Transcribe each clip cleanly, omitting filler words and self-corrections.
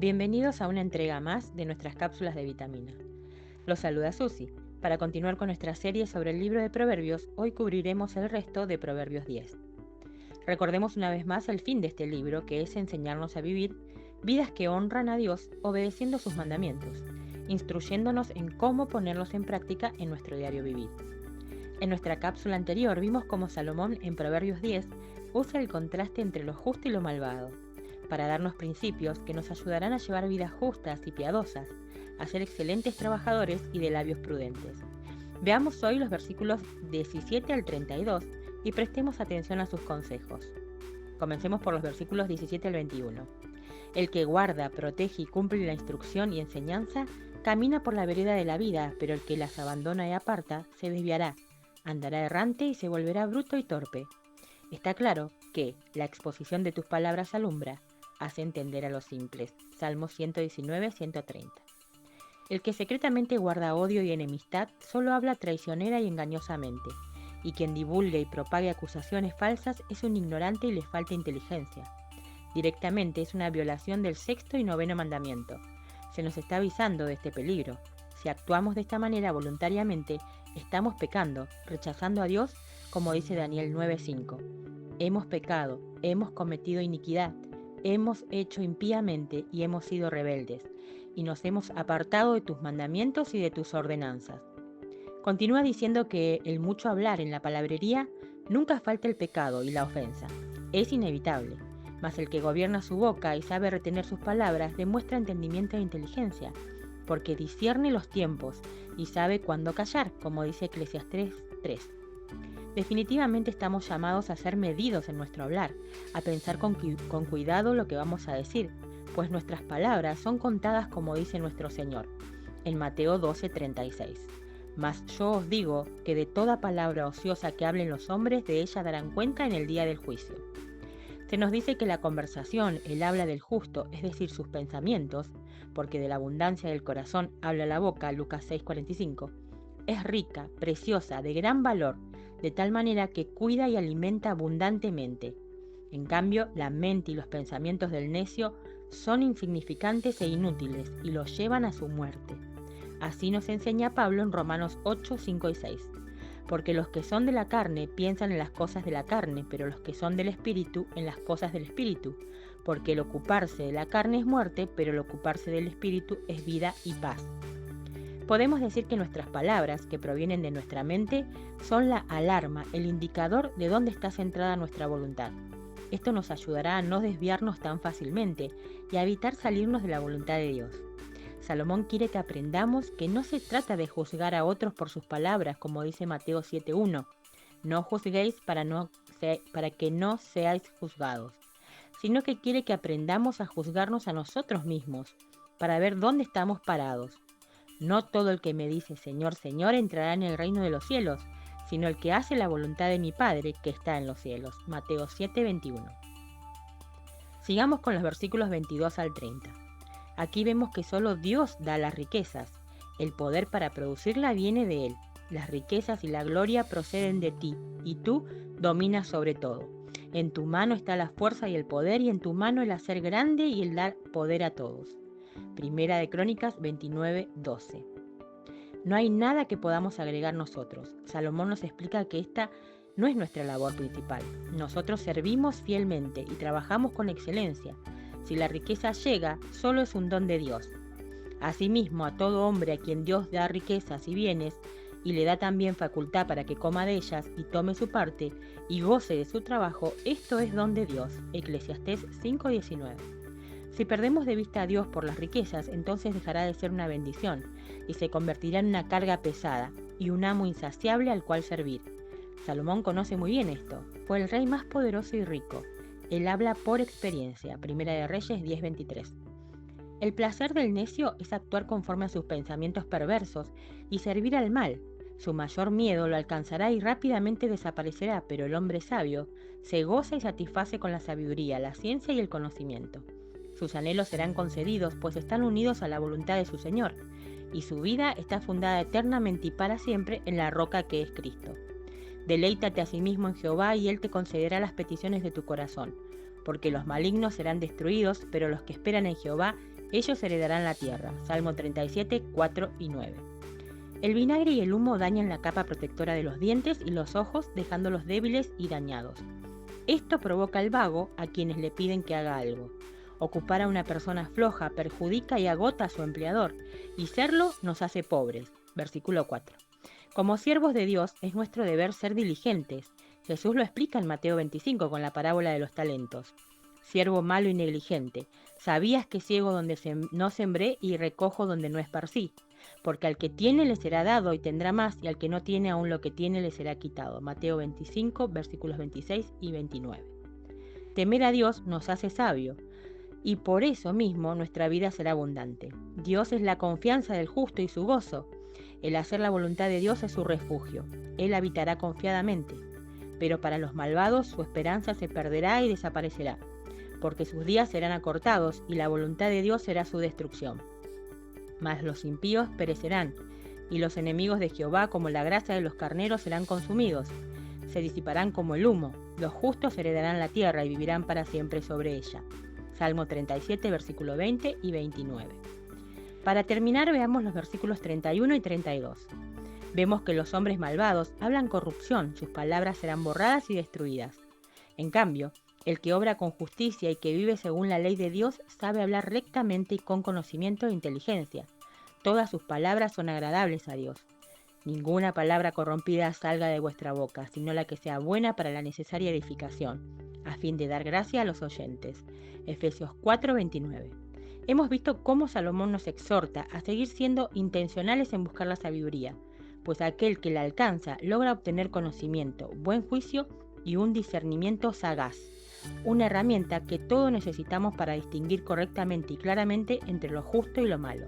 Bienvenidos a una entrega más de nuestras cápsulas de vitamina. Los saluda Susi. Para continuar con nuestra serie sobre el libro de Proverbios, hoy cubriremos el resto de Proverbios 10. Recordemos una vez más el fin de este libro, que es enseñarnos a vivir vidas que honran a Dios obedeciendo sus mandamientos, instruyéndonos en cómo ponerlos en práctica en nuestro diario vivir. En nuestra cápsula anterior vimos cómo Salomón en Proverbios 10 usa el contraste entre lo justo y lo malvado, para darnos principios que nos ayudarán a llevar vidas justas y piadosas, a ser excelentes trabajadores y de labios prudentes. Veamos hoy los versículos 17 al 32 y prestemos atención a sus consejos. Comencemos por los versículos 17 al 21. El que guarda, protege y cumple la instrucción y enseñanza, camina por la vereda de la vida, pero el que las abandona y aparta, se desviará, andará errante y se volverá bruto y torpe. Está claro que la exposición de tus palabras alumbra, hace entender a los simples. Salmos 119, 130. El que secretamente guarda odio y enemistad solo habla traicionera y engañosamente, y quien divulgue y propague acusaciones falsas es un ignorante y le falta inteligencia. Directamente es una violación del 6º y 9º mandamiento. Se nos está avisando de este peligro. Si actuamos de esta manera voluntariamente, estamos pecando, rechazando a Dios, como dice Daniel 9:5. Hemos pecado, hemos cometido iniquidad, hemos hecho impíamente y hemos sido rebeldes, y nos hemos apartado de tus mandamientos y de tus ordenanzas. Continúa diciendo que el mucho hablar en la palabrería nunca falta el pecado y la ofensa. Es inevitable, mas el que gobierna su boca y sabe retener sus palabras demuestra entendimiento e inteligencia, porque discierne los tiempos y sabe cuándo callar, como dice Eclesiastés 3. Definitivamente estamos llamados a ser medidos en nuestro hablar, a pensar con cuidado lo que vamos a decir, pues nuestras palabras son contadas como dice nuestro Señor, en Mateo 12:36. Mas yo os digo que de toda palabra ociosa que hablen los hombres, de ella darán cuenta en el día del juicio. Se nos dice que la conversación, el habla del justo, es decir, sus pensamientos, porque de la abundancia del corazón habla la boca, Lucas 6:45, es rica, preciosa, de gran valor, de tal manera que cuida y alimenta abundantemente. En cambio, la mente y los pensamientos del necio son insignificantes e inútiles y los llevan a su muerte. Así nos enseña Pablo en Romanos 8, 5 y 6. Porque los que son de la carne piensan en las cosas de la carne, pero los que son del Espíritu en las cosas del Espíritu. Porque el ocuparse de la carne es muerte, pero el ocuparse del Espíritu es vida y paz. Podemos decir que nuestras palabras, que provienen de nuestra mente, son la alarma, el indicador de dónde está centrada nuestra voluntad. Esto nos ayudará a no desviarnos tan fácilmente y a evitar salirnos de la voluntad de Dios. Salomón quiere que aprendamos que no se trata de juzgar a otros por sus palabras, como dice Mateo 7:1. No juzguéis para que no seáis juzgados, sino que quiere que aprendamos a juzgarnos a nosotros mismos, para ver dónde estamos parados. No todo el que me dice Señor, Señor entrará en el reino de los cielos, sino el que hace la voluntad de mi Padre que está en los cielos. Mateo 7:21. Sigamos con los versículos 22 al 30. Aquí vemos que solo Dios da las riquezas. El poder para producirla viene de Él. Las riquezas y la gloria proceden de ti, y tú dominas sobre todo. En tu mano está la fuerza y el poder, y en tu mano el hacer grande y el dar poder a todos. Primera de Crónicas 29:12. No hay nada que podamos agregar nosotros. Salomón nos explica que esta no es nuestra labor principal. Nosotros servimos fielmente y trabajamos con excelencia. Si la riqueza llega, solo es un don de Dios. Asimismo, a todo hombre a quien Dios da riquezas y bienes, y le da también facultad para que coma de ellas y tome su parte, y goce de su trabajo, esto es don de Dios. Eclesiastés 5:19. Si perdemos de vista a Dios por las riquezas, entonces dejará de ser una bendición, y se convertirá en una carga pesada, y un amo insaciable al cual servir. Salomón conoce muy bien esto. Fue el rey más poderoso y rico. Él habla por experiencia. Primera de Reyes 10:23. El placer del necio es actuar conforme a sus pensamientos perversos y servir al mal. Su mayor miedo lo alcanzará y rápidamente desaparecerá, pero el hombre sabio se goza y satisface con la sabiduría, la ciencia y el conocimiento. Sus anhelos serán concedidos, pues están unidos a la voluntad de su Señor, y su vida está fundada eternamente y para siempre en la roca que es Cristo. Deleítate a sí mismo en Jehová y Él te concederá las peticiones de tu corazón, porque los malignos serán destruidos, pero los que esperan en Jehová ellos heredarán la tierra. Salmo 37, 4 y 9. El vinagre y el humo dañan la capa protectora de los dientes y los ojos, dejándolos débiles y dañados. Esto provoca al vago a quienes le piden que haga algo. Ocupar a una persona floja perjudica y agota a su empleador, y serlo nos hace pobres. Versículo 4. Como siervos de Dios es nuestro deber ser diligentes. Jesús lo explica en Mateo 25 con la parábola de los talentos. Siervo malo y negligente, sabías que ciego donde no sembré y recojo donde no esparcí. Porque al que tiene le será dado y tendrá más, y al que no tiene aún lo que tiene le será quitado. Mateo 25, versículos 26 y 29. Temer a Dios nos hace sabio, y por eso mismo nuestra vida será abundante. Dios es la confianza del justo y su gozo. El hacer la voluntad de Dios es su refugio. Él habitará confiadamente. Pero para los malvados su esperanza se perderá y desaparecerá, porque sus días serán acortados y la voluntad de Dios será su destrucción. Mas los impíos perecerán, y los enemigos de Jehová, como la grasa de los carneros, serán consumidos. Se disiparán como el humo. Los justos heredarán la tierra y vivirán para siempre sobre ella. Salmo 37, versículo 20 y 29. Para terminar, veamos los versículos 31 y 32. Vemos que los hombres malvados hablan corrupción, sus palabras serán borradas y destruidas. En cambio, el que obra con justicia y que vive según la ley de Dios sabe hablar rectamente y con conocimiento e inteligencia. Todas sus palabras son agradables a Dios. Ninguna palabra corrompida salga de vuestra boca, sino la que sea buena para la necesaria edificación, a fin de dar gracia a los oyentes. Efesios 4:29. Hemos visto cómo Salomón nos exhorta a seguir siendo intencionales en buscar la sabiduría, pues aquel que la alcanza logra obtener conocimiento, buen juicio y un discernimiento sagaz. Una herramienta que todos necesitamos para distinguir correctamente y claramente entre lo justo y lo malo.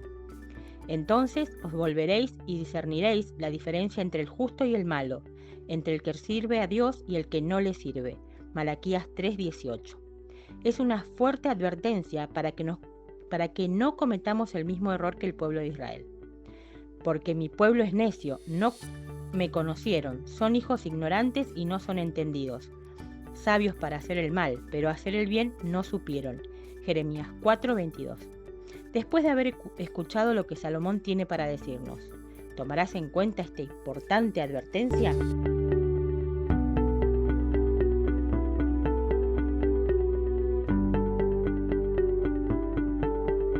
Entonces os volveréis y discerniréis la diferencia entre el justo y el malo, entre el que sirve a Dios y el que no le sirve. Malaquías 3:18. Es una fuerte advertencia para que no cometamos el mismo error que el pueblo de Israel. Porque mi pueblo es necio, no me conocieron, son hijos ignorantes y no son entendidos. Sabios para hacer el mal, pero hacer el bien no supieron. Jeremías 4:22. Después de haber escuchado lo que Salomón tiene para decirnos, ¿tomarás en cuenta esta importante advertencia?